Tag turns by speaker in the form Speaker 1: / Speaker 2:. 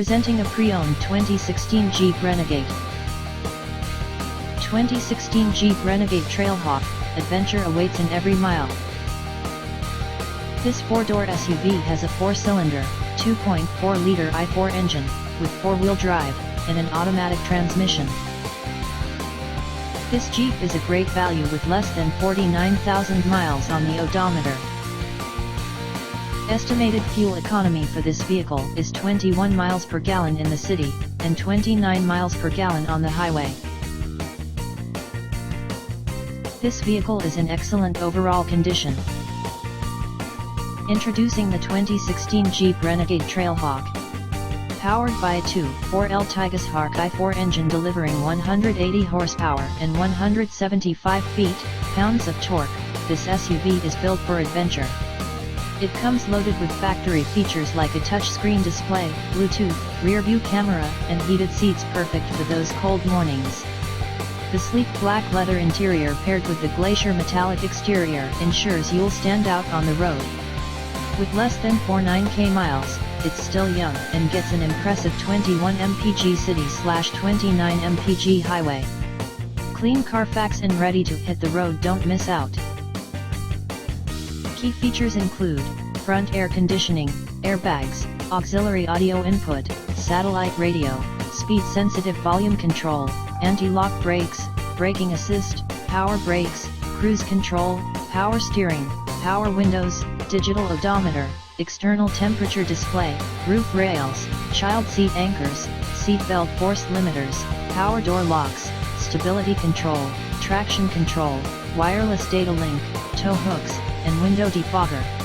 Speaker 1: Presenting a pre-owned 2016 Jeep Renegade. 2016 Jeep Renegade Trailhawk, adventure awaits in every mile. This four-door SUV has a four-cylinder, 2.4-liter i4 engine, with four-wheel drive, and an automatic transmission. This Jeep is a great value with less than 49,000 miles on the odometer. Estimated fuel economy for this vehicle is 21 miles per gallon in the city, and 29 miles per gallon on the highway. This vehicle is in excellent overall condition. Introducing the 2016 Jeep Renegade Trailhawk. Powered by a 2.4L Tigershark i4 engine delivering 180 horsepower and 175 feet-pounds of torque, this SUV is built for adventure. It comes loaded with factory features like a touchscreen display, Bluetooth, rear-view camera, and heated seats perfect for those cold mornings. The sleek black leather interior paired with the Glacier Metallic exterior ensures you'll stand out on the road. With less than 49k miles, it's still young and gets an impressive 21 mpg city/29 mpg highway. Clean Carfax and ready to hit the road. Don't miss out. Key features include front air conditioning, airbags, auxiliary audio input, satellite radio, speed-sensitive volume control, anti-lock brakes, braking assist, power brakes, cruise control, power steering, power windows, digital odometer, external temperature display, roof rails, child seat anchors, seat belt force limiters, power door locks, stability control, traction control, wireless data link, tow hooks, and window defogger.